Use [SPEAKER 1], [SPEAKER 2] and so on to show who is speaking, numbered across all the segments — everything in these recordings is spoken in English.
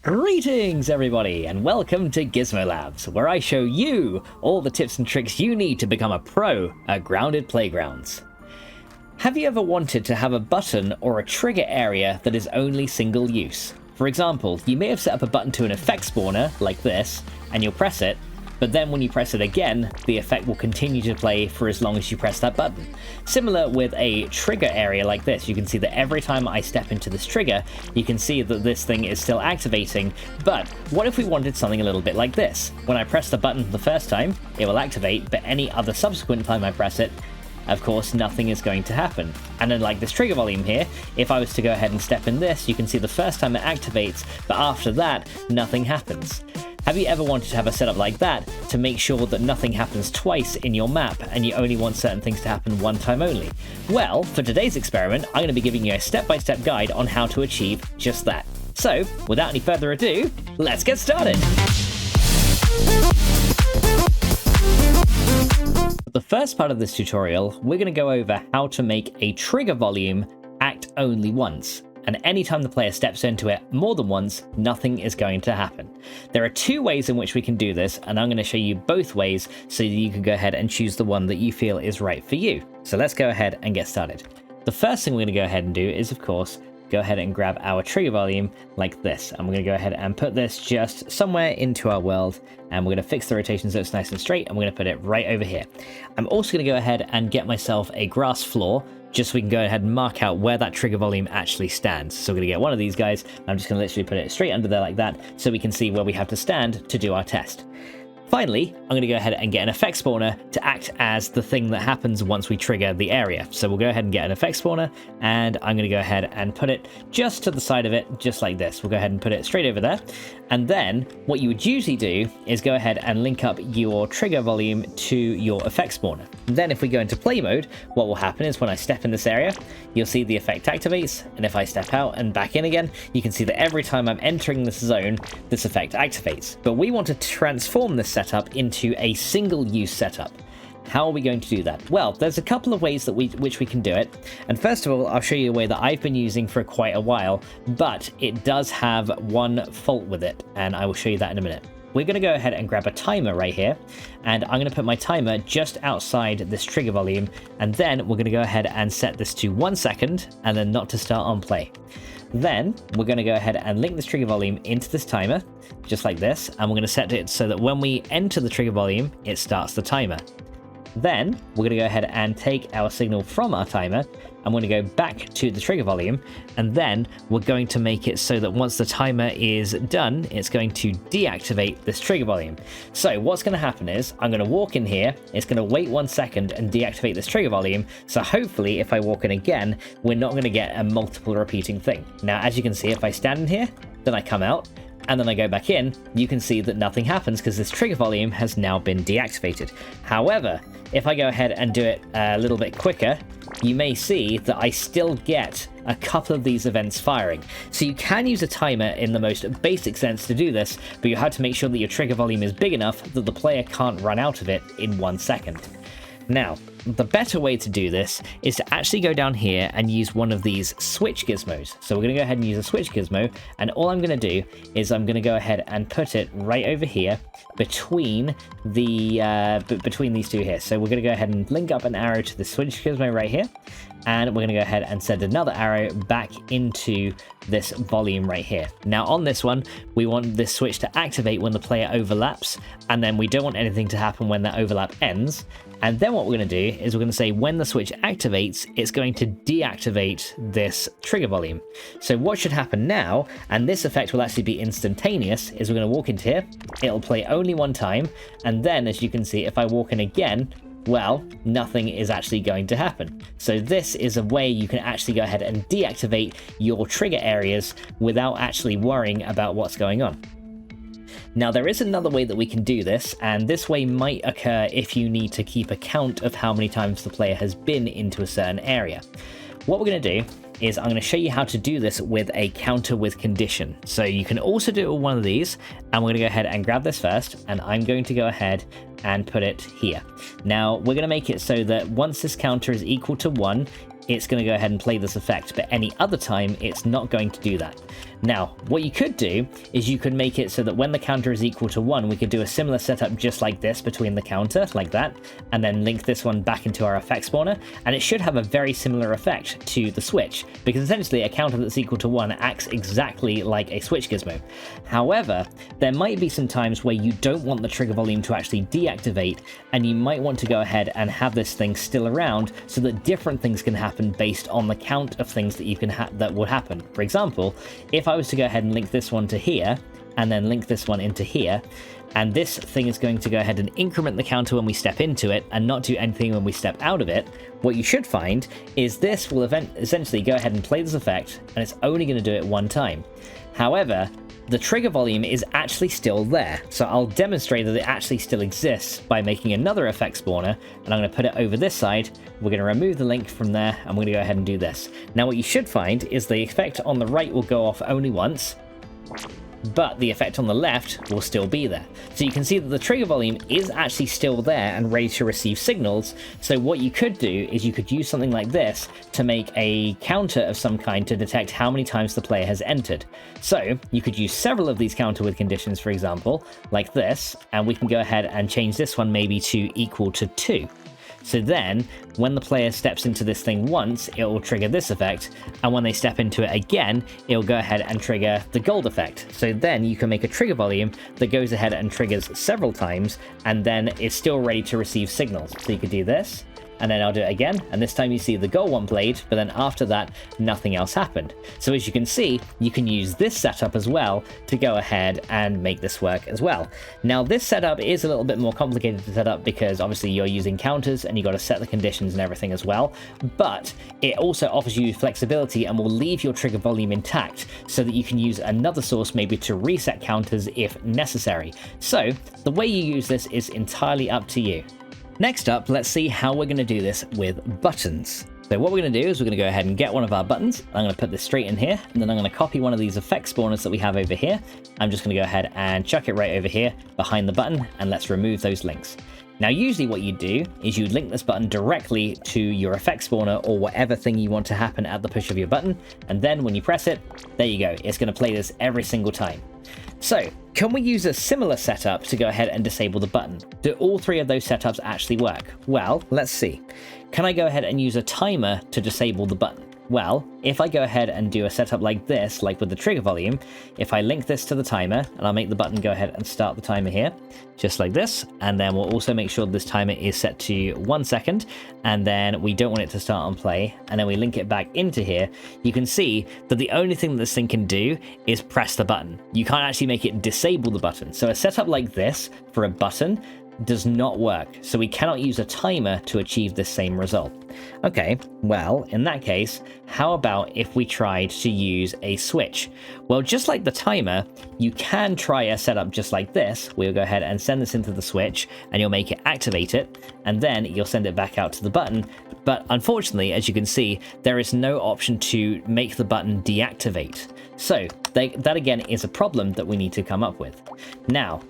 [SPEAKER 1] Greetings everybody and welcome to Gizmo Labs, where I show you all the tips and tricks you need to become a pro at grounded playgrounds. Have you ever wanted to have a button or a trigger area that is only single use? For example, you may have set up a button to an effect spawner like this, and you'll press it, but then when you press it again, the effect will continue to play for as long as you press that button. Similar with a trigger area like this, you can see that every time I step into this trigger, you can see that this thing is still activating, but what if we wanted something a little bit like this? When I press the button the first time, it will activate, but any other subsequent time I press it, of course, nothing is going to happen. And then like this trigger volume here, if I was to go ahead and step in this, you can see the first time it activates, but after that, nothing happens. Have you ever wanted to have a setup like that to make sure that nothing happens twice in your map and you only want certain things to happen one time only? Well, for today's experiment, I'm going to be giving you a step-by-step guide on how to achieve just that. So, without any further ado, let's get started! For the first part of this tutorial, we're going to go over how to make a trigger volume act only once. And anytime the player steps into it more than once, nothing is going to happen. There are two ways in which we can do this, and I'm going to show you both ways so that you can go ahead and choose the one that you feel is right for you. So let's go ahead and get started. The first thing we're going to go ahead and do is, of course, go ahead and grab our trigger volume like this. And we're going to go ahead and put this just somewhere into our world, and we're going to fix the rotation so it's nice and straight, and we're going to put it right over here. I'm also going to go ahead and get myself a grass floor, just so we can go ahead and mark out where that trigger volume actually stands. So we're going to get one of these guys. I'm just going to literally put it straight under there like that, so we can see where we have to stand to do our test. Finally, I'm going to go ahead and get an effect spawner to act as the thing that happens once we trigger the area. So we'll go ahead and get an effect spawner, and I'm going to go ahead and put it just to the side of it, just like this. We'll go ahead and put it straight over there. And then what you would usually do is go ahead and link up your trigger volume to your effect spawner. Then if we go into play mode, what will happen is when I step in this area, you'll see the effect activates. And if I step out and back in again, you can see that every time I'm entering this zone, this effect activates. But we want to transform this setup into a single-use setup. How are we going to do that? Well, there's a couple of ways that which we can do it. And first of all, I'll show you a way that I've been using for quite a while, but it does have one fault with it, and I will show you that in a minute. We're going to go ahead and grab a timer right here, and I'm going to put my timer just outside this trigger volume, and then we're going to go ahead and set this to 1 second, and then not to start on play. Then we're going to go ahead and link this trigger volume into this timer, just like this, and we're going to set it so that when we enter the trigger volume, it starts the timer. Then we're going to go ahead and take our signal from our timer, and we're going to go back to the trigger volume, and then we're going to make it so that once the timer is done, it's going to deactivate this trigger volume. So what's going to happen is I'm going to walk in here, it's going to wait 1 second and deactivate this trigger volume, so hopefully if I walk in again, we're not going to get a multiple repeating thing. Now as you can see, if I stand in here, then I come out, and then I go back in, you can see that nothing happens because this trigger volume has now been deactivated. However, if I go ahead and do it a little bit quicker, you may see that I still get a couple of these events firing. So you can use a timer in the most basic sense to do this, but you have to make sure that your trigger volume is big enough that the player can't run out of it in 1 second. Now, the better way to do this is to actually go down here and use one of these switch gizmos. So we're going to go ahead and use a switch gizmo, and all I'm going to do is I'm going to go ahead and put it right over here between between these two here. So we're going to go ahead and link up an arrow to the switch gizmo right here, and we're going to go ahead and send another arrow back into this volume right here. Now on this one, we want this switch to activate when the player overlaps, and then we don't want anything to happen when that overlap ends. And then what we're going to do is we're going to say when the switch activates, it's going to deactivate this trigger volume. So what should happen now, and this effect will actually be instantaneous, is we're going to walk into here, it'll play only 1 time, and then as you can see, if I walk in again, well, nothing is actually going to happen. So this is a way you can actually go ahead and deactivate your trigger areas without actually worrying about what's going on. Now there is another way that we can do this, and this way might occur if you need to keep a count of how many times the player has been into a certain area. What we're going to do is I'm going to show you how to do this with a counter with condition. So you can also do it with one of these, and we're going to go ahead and grab this first, and I'm going to go ahead and put it here. Now we're going to make it so that once this counter is equal to 1, it's going to go ahead and play this effect, but any other time it's not going to do that. Now, what you could do is you could make it so that when the counter is equal to 1, we could do a similar setup just like this between the counter, like that, and then link this one back into our effect spawner, and it should have a very similar effect to the switch, because essentially a counter that's equal to 1 acts exactly like a switch gizmo. However, there might be some times where you don't want the trigger volume to actually deactivate, and you might want to go ahead and have this thing still around so that different things can happen based on the count of things that you can that will happen. For example, if I was to go ahead and link this one to here, and then link this one into here, and this thing is going to go ahead and increment the counter when we step into it and not do anything when we step out of it, what you should find is this will essentially go ahead and play this effect, and it's only going to do it one time. However, the trigger volume is actually still there, so I'll demonstrate that it actually still exists by making another effect spawner, and I'm going to put it over this side. We're going to remove the link from there, and we're going to go ahead and do this. Now what you should find is the effect on the right will go off only once, but the effect on the left will still be there. So you can see that the trigger volume is actually still there and ready to receive signals. So what you could do is you could use something like this to make a counter of some kind to detect how many times the player has entered. So you could use several of these counter with conditions, for example, like this, and we can go ahead and change this one maybe to equal to 2. So then, when the player steps into this thing once, it will trigger this effect, and when they step into it again, it'll go ahead and trigger the gold effect. So then you can make a trigger volume that goes ahead and triggers several times, and then is still ready to receive signals. So you could do this, and then I'll do it again, and this time you see the gold one played, but then after that, nothing else happened. So as you can see, you can use this setup as well to go ahead and make this work as well. Now this setup is a little bit more complicated to set up because obviously you're using counters and you got to set the conditions and everything as well, but it also offers you flexibility and will leave your trigger volume intact so that you can use another source maybe to reset counters if necessary. So the way you use this is entirely up to you. Next up, let's see how we're going to do this with buttons. So what we're going to do is we're going to go ahead and get one of our buttons. I'm going to put this straight in here, and then I'm going to copy one of these effect spawners that we have over here. I'm just going to go ahead and chuck it right over here behind the button, and let's remove those links. Now usually what you do is you link this button directly to your effect spawner or whatever thing you want to happen at the push of your button, and then when you press it, there you go, it's going to play this every single time. So, can we use a similar setup to go ahead and disable the button? Do all three of those setups actually work? Well, let's see. Can I go ahead and use a timer to disable the button? Well, if I go ahead and do a setup like this, like with the trigger volume, if I link this to the timer, and I'll make the button go ahead and start the timer here, just like this, and then we'll also make sure this timer is set to 1 second, and then we don't want it to start on play, and then we link it back into here, you can see that the only thing that this thing can do is press the button. You can't actually make it disable the button. So a setup like this for a button does not work, so we cannot use a timer to achieve this same result. Okay, well, in that case, how about if we tried to use a switch? Well, just like the timer, you can try a setup just like this. We'll go ahead and send this into the switch, and you'll make it activate it, and then you'll send it back out to the button. But unfortunately, as you can see, there is no option to make the button deactivate. So that again is a problem that we need to come up with. Now,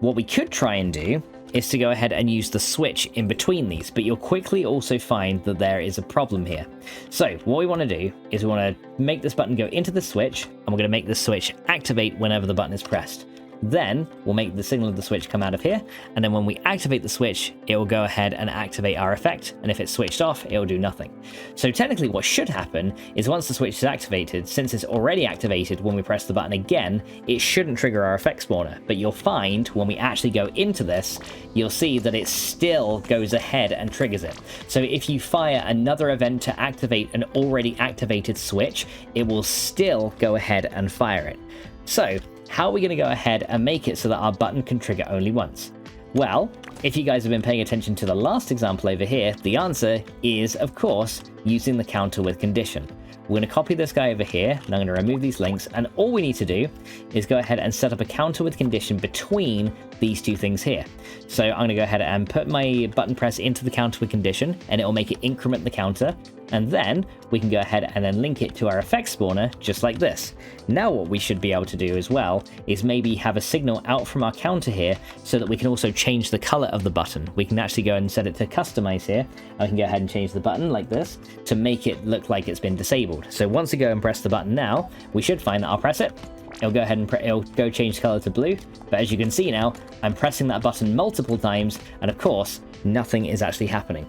[SPEAKER 1] what we could try and do is to go ahead and use the switch in between these, but you'll quickly also find that there is a problem here. So what we want to do is we want to make this button go into the switch, and we're going to make the switch activate whenever the button is pressed. Then we'll make the signal of the switch come out of here, and then when we activate the switch, it will go ahead and activate our effect, and if it's switched off, it will do nothing. So technically what should happen is once the switch is activated, since it's already activated when we press the button again, it shouldn't trigger our effect spawner, but you'll find when we actually go into this, you'll see that it still goes ahead and triggers it. So if you fire another event to activate an already activated switch, it will still go ahead and fire it. So how are we going to go ahead and make it so that our button can trigger only once? Well, if you guys have been paying attention to the last example over here, the answer is, of course, using the counter with condition. We're going to copy this guy over here, and I'm going to remove these links, and all we need to do is go ahead and set up a counter with condition between these two things here. So I'm going to go ahead and put my button press into the counter with condition, and it will make it increment the counter, and then we can go ahead and then link it to our effect spawner just like this. Now what we should be able to do as well is maybe have a signal out from our counter here so that we can also change the color of the button. We can actually go and set it to customize here. I can go ahead and change the button like this, to make it look like it's been disabled. So once we go and press the button now, we should find that I'll press it. It'll go ahead and it'll go change color to blue. But as you can see now, I'm pressing that button multiple times, and of course, nothing is actually happening.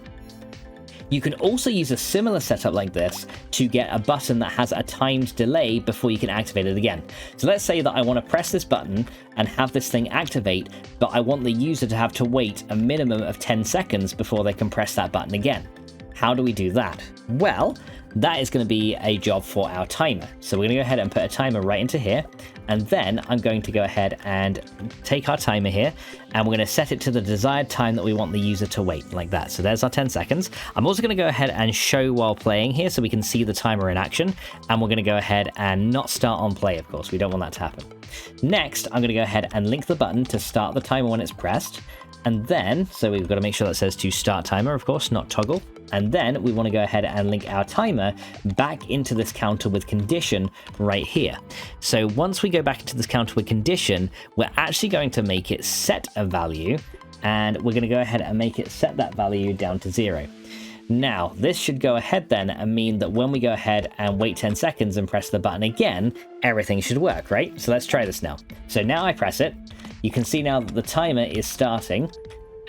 [SPEAKER 1] You can also use a similar setup like this to get a button that has a timed delay before you can activate it again. So let's say that I want to press this button and have this thing activate, but I want the user to have to wait a minimum of 10 seconds before they can press that button again. How do we do that? Well, that is going to be a job for our timer. So we're going to go ahead and put a timer right into here. And then I'm going to go ahead and take our timer here, and we're going to set it to the desired time that we want the user to wait, like that. So there's our 10 seconds. I'm also going to go ahead and show while playing here so we can see the timer in action. And we're going to go ahead and not start on play, of course. We don't want that to happen. Next, I'm going to go ahead and link the button to start the timer when it's pressed. And then, so we've got to make sure that says to start timer, of course, not toggle. And then we want to go ahead and link our timer back into this counter with condition right here. So once we go back into this counter with condition, we're actually going to make it set a value, and we're going to go ahead and make it set that value down to 0. Now, this should go ahead then and mean that when we go ahead and wait 10 seconds and press the button again, everything should work, right? So let's try this now. So now I press it. You can see now that the timer is starting.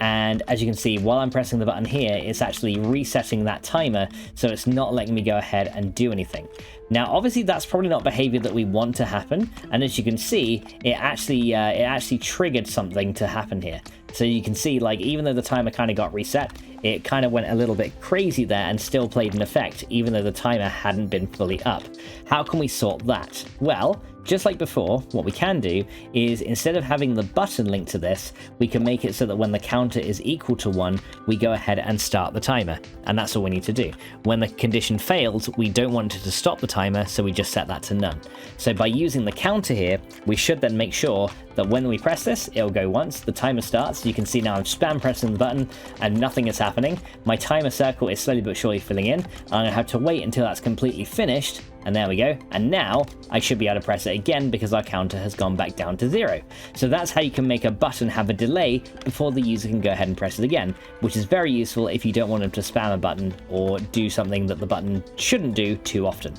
[SPEAKER 1] And as you can see, while I'm pressing the button here, it's actually resetting that timer, so it's not letting me go ahead and do anything. Now, obviously, that's probably not behavior that we want to happen. And as you can see, it actually triggered something to happen here. So you can see, like, even though the timer kind of got reset, it kind of went a little bit crazy there and still played an effect, even though the timer hadn't been fully up. How can we sort that? Well, just like before, what we can do is, instead of having the button linked to this, we can make it so that when the counter is equal to 1, we go ahead and start the timer. And that's all we need to do. When the condition fails, we don't want it to stop the timer, so we just set that to none. So by using the counter here, we should then make sure that when we press this, it'll go once, the timer starts. You can see now I'm spam pressing the button and nothing is happening. My timer circle is slowly but surely filling in. I'm gonna have to wait until that's completely finished, and there we go. And now I should be able to press it again because our counter has gone back down to 0. So that's how you can make a button have a delay before the user can go ahead and press it again, which is very useful if you don't want them to spam a button or do something that the button shouldn't do too often.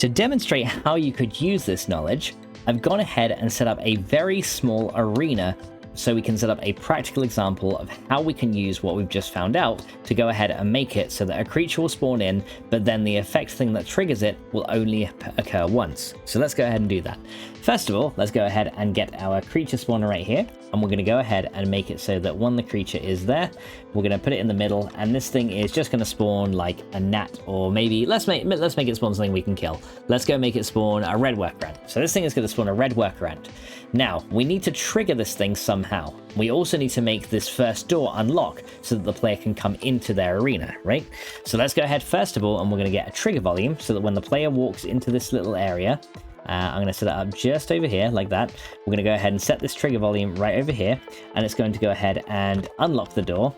[SPEAKER 1] To demonstrate how you could use this knowledge, I've gone ahead and set up a very small arena so we can set up a practical example of how we can use what we've just found out to go ahead and make it so that a creature will spawn in, but then the effect thing that triggers it will only occur once. So let's go ahead and do that. First of all, let's go ahead and get our creature spawner right here, and we're going to go ahead and make it so that when the creature is there, we're going to put it in the middle, and this thing is just going to spawn like a gnat, or maybe let's make it spawn something we can kill. Let's go make it spawn a red worker ant. So this thing is going to spawn a red worker ant. Now, we need to trigger this thing somehow. We also need to make this first door unlock so that the player can come into their arena, right? So let's go ahead first of all, and we're going to get a trigger volume so that when the player walks into this little area, I'm going to set it up just over here like that. We're going to go ahead and set this trigger volume right over here, and it's going to go ahead and unlock the door.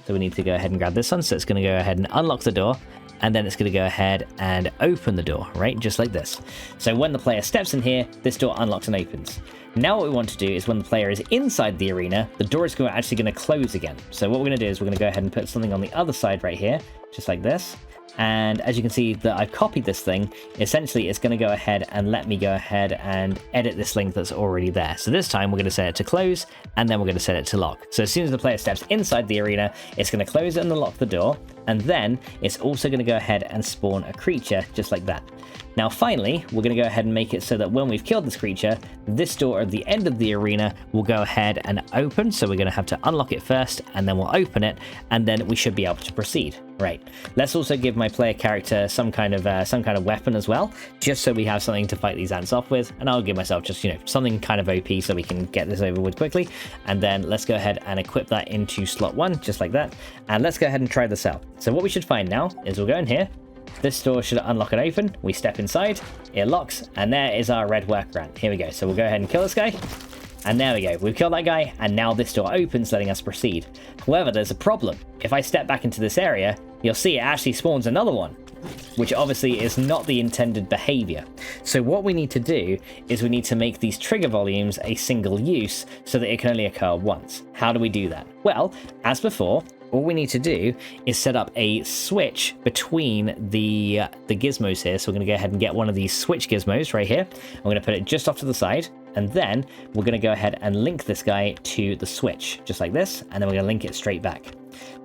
[SPEAKER 1] So we need to go ahead and grab this one. So it's going to go ahead and unlock the door, and then it's going to go ahead and open the door, right? Just like this. So when the player steps in here, this door unlocks and opens. Now what we want to do is when the player is inside the arena, the door is actually going to close again. So what we're going to do is we're going to go ahead and put something on the other side right here, just like this. And as you can see that I've copied this thing, essentially it's going to go ahead and let me go ahead and edit this link that's already there. So this time we're going to set it to close, and then we're going to set it to lock. So as soon as the player steps inside the arena, it's going to close and unlock the door, and then it's also going to go ahead and spawn a creature just like that. Now finally, we're going to go ahead and make it so that when we've killed this creature, this door at the end of the arena will go ahead and open. So we're going to have to unlock it first, and then we'll open it, and then we should be able to proceed. Right. Let's also give my player character some kind of weapon as well, just so we have something to fight these ants off with. And I'll give myself just, something kind of OP so we can get this over with quickly. And then let's go ahead and equip that into slot 1, just like that. And let's go ahead and try this out. So what we should find now is we'll go in here. This door should unlock and open. We step inside, it locks, and there is our red worker ant. Here we go. So we'll go ahead and kill this guy. And there we go, we've killed that guy, and now this door opens, letting us proceed. However, there's a problem. If I step back into this area, you'll see it actually spawns another one, which obviously is not the intended behavior. So what we need to do is we need to make these trigger volumes a single use so that it can only occur once. How do we do that? Well, as before, all we need to do is set up a switch between the gizmos here. So we're going to go ahead and get one of these switch gizmos right here. I'm going to put it just off to the side, and then we're going to go ahead and link this guy to the switch, just like this, and then we're going to link it straight back.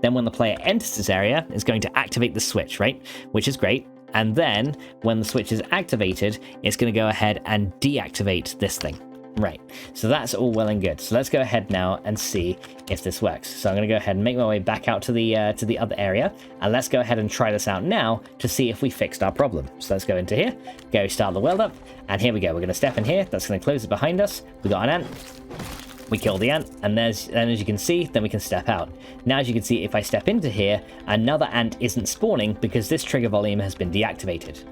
[SPEAKER 1] Then when the player enters this area, it's going to activate the switch, right? Which is great. And then when the switch is activated, it's going to go ahead and deactivate this thing. Right, so that's all well and good. So let's go ahead now and see if this works. So I'm going to go ahead and make my way back out to the other area, and let's go ahead and try this out now to see if we fixed our problem. So let's go into here, go start the world up, and here we go. We're going to step in here. That's going to close it behind us. We got an ant. We kill the ant, and as you can see, then we can step out. Now, as you can see, if I step into here, another ant isn't spawning because this trigger volume has been deactivated.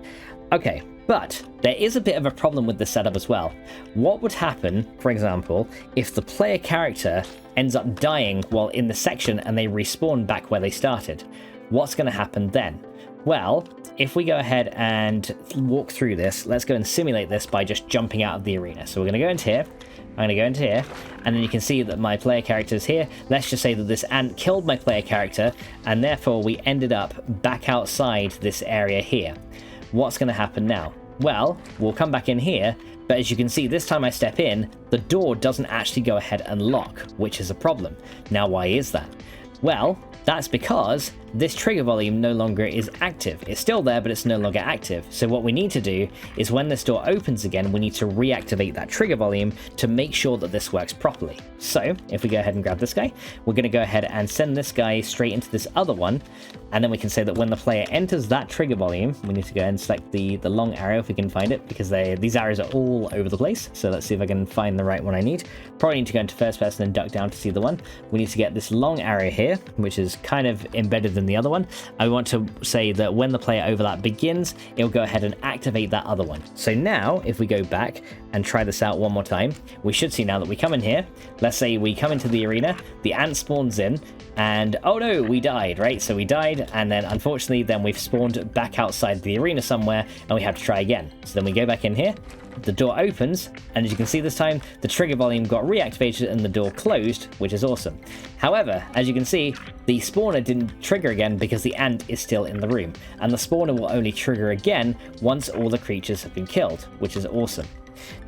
[SPEAKER 1] Okay, but there is a bit of a problem with this setup as well. What would happen, for example, if the player character ends up dying while in the section and they respawn back where they started? What's going to happen then? Well, if we go ahead and walk through this, let's go and simulate this by just jumping out of the arena. So we're going to go into here. I'm going to go into here, and then you can see that my player character is here. Let's just say that this ant killed my player character, and therefore we ended up back outside this area here. What's going to happen now? Well, we'll come back in here, but as you can see, this time I step in, the door doesn't actually go ahead and lock, which is a problem. Now, why is that? Well, that's because this trigger volume no longer is active. It's still there, but it's no longer active. So what we need to do is when this door opens again, we need to reactivate that trigger volume to make sure that this works properly. So if we go ahead and grab this guy, we're going to go ahead and send this guy straight into this other one. And then we can say that when the player enters that trigger volume, we need to go and select the long arrow if we can find it, because these arrows are all over the place. So let's see if I can find the right one I need. Probably need to go into first person and duck down to see the one. We need to get this long arrow here, which is kind of embedded in the other one. I want to say that when the player overlap begins, it'll go ahead and activate that other one. So now if we go back and try this out one more time, we should see now that we come in here. Let's say we come into the arena, the ant spawns in, and oh no, we died, right? So we died, and then unfortunately then we've spawned back outside the arena somewhere, and we have to try again. So then we go back in here, the door opens, and as you can see this time, the trigger volume got reactivated and the door closed, which is awesome. However, as you can see, the spawner didn't trigger again because the ant is still in the room, and the spawner will only trigger again once all the creatures have been killed, which is awesome.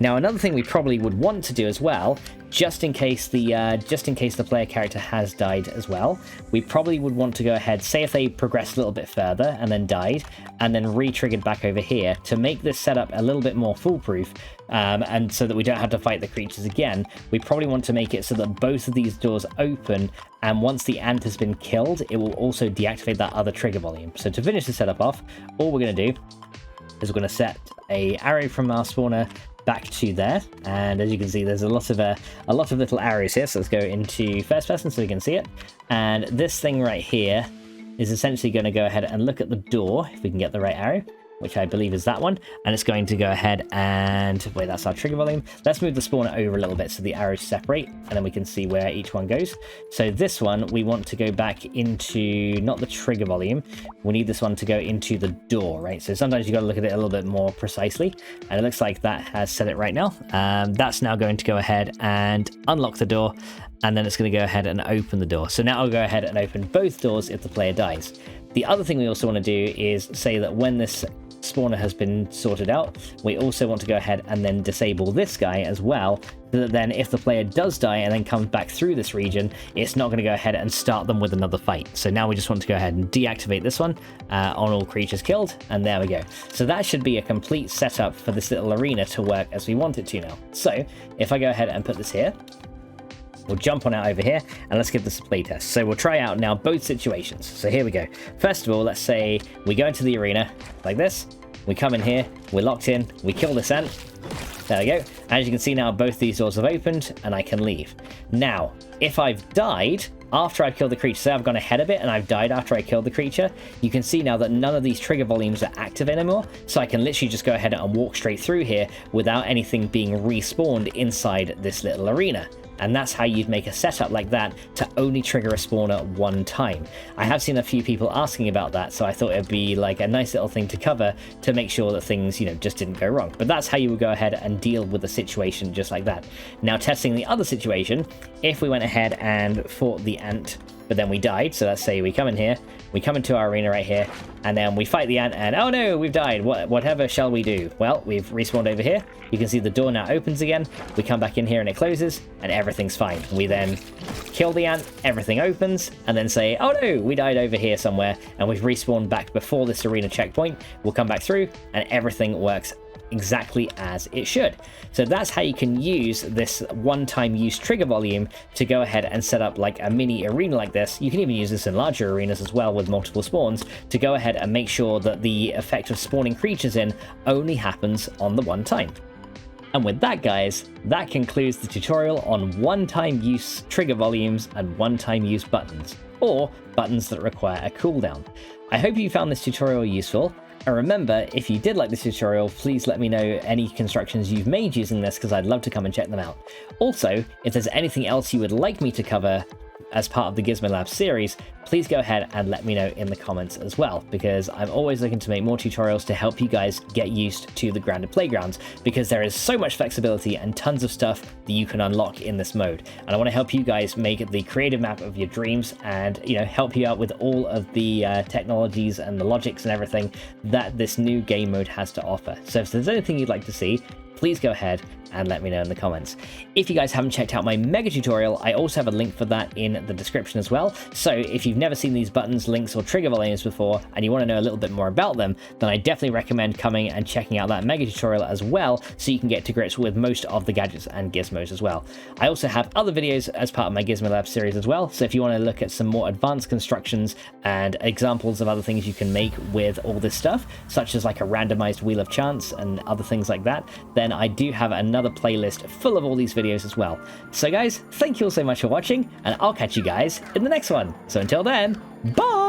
[SPEAKER 1] Now, another thing we probably would want to do as well, just in case the player character has died as well, we probably would want to go ahead, say if they progressed a little bit further and then died, and then re-triggered back over here to make this setup a little bit more foolproof, and so that we don't have to fight the creatures again. We probably want to make it so that both of these doors open, and once the ant has been killed, it will also deactivate that other trigger volume. So to finish the setup off, all we're going to do is we're going to set a arrow from our spawner back to there, and as you can see, there's a lot of little arrows here. So let's go into first person so we can see it, and this thing right here is essentially going to go ahead and look at the door if we can get the right arrow, which I believe is that one, and it's going to go ahead and wait, that's our trigger volume. Let's move the spawner over a little bit so the arrows separate, and then we can see where each one goes. So this one, we want to go back into not the trigger volume, we need this one to go into the door, right? So sometimes you got to look at it a little bit more precisely, and it looks like that has set it right now. That's now going to go ahead and unlock the door, and then it's going to go ahead and open the door. So now I'll go ahead and open both doors if the player dies. The other thing we also want to do is say that when this spawner has been sorted out, we also want to go ahead and then disable this guy as well, so that then if the player does die and then comes back through this region, it's not going to go ahead and start them with another fight. So now we just want to go ahead and deactivate this one on all creatures killed, and there we go. So that should be a complete setup for this little arena to work as we want it to now. So if I go ahead and put this here, we'll jump on out over here, and let's give this a playtest. So we'll try out now both situations. So here we go. First of all, let's say we go into the arena like this. We come in here, we're locked in, we kill this ant. There we go. As you can see now, both these doors have opened, and I can leave. Now, if I've died after I've killed the creature, say I've gone ahead of it and I've died after I killed the creature, you can see now that none of these trigger volumes are active anymore, so I can literally just go ahead and walk straight through here without anything being respawned inside this little arena. And that's how you'd make a setup like that to only trigger a spawner one time. I have seen a few people asking about that, so I thought it'd be like a nice little thing to cover to make sure that things, just didn't go wrong. But that's how you would go ahead and deal with a situation just like that. Now, testing the other situation, if we went ahead and fought the ant but then we died. So let's say we come in here, we come into our arena right here, and then we fight the ant, and oh no, we've died. Whatever shall we do? Well, we've respawned over here. You can see the door now opens again. We come back in here and it closes, and everything's fine. We then kill the ant, everything opens, and then say, oh no, we died over here somewhere, and we've respawned back before this arena checkpoint. We'll come back through, and everything works exactly as it should. So that's how you can use this one-time use trigger volume to go ahead and set up like a mini arena like this. You can even use this in larger arenas as well with multiple spawns to go ahead and make sure that the effect of spawning creatures in only happens on the one time. And with that, guys, that concludes the tutorial on one-time use trigger volumes and one-time use buttons, or buttons that require a cooldown. I hope you found this tutorial useful. And remember, if you did like this tutorial, please let me know any constructions you've made using this, because I'd love to come and check them out. Also, if there's anything else you would like me to cover as part of the Gizmo Lab series, please go ahead and let me know in the comments as well, because I'm always looking to make more tutorials to help you guys get used to the grounded playgrounds, because there is so much flexibility and tons of stuff that you can unlock in this mode. And I want to help you guys make the creative map of your dreams, and help you out with all of the technologies and the logics and everything that this new game mode has to offer. So if there's anything you'd like to see, please go ahead and let me know in the comments. If you guys haven't checked out my mega tutorial, I also have a link for that in the description as well. So if you've never seen these buttons, links, or trigger volumes before, and you want to know a little bit more about them, then I definitely recommend coming and checking out that mega tutorial as well, so you can get to grips with most of the gadgets and gizmos as well. I also have other videos as part of my Gizmo Lab series as well, so if you want to look at some more advanced constructions and examples of other things you can make with all this stuff, such as like a randomized wheel of chance and other things like that, then I do have another playlist full of all these videos as well. So guys, thank you all so much for watching, and I'll catch you guys in the next one. So until then, bye!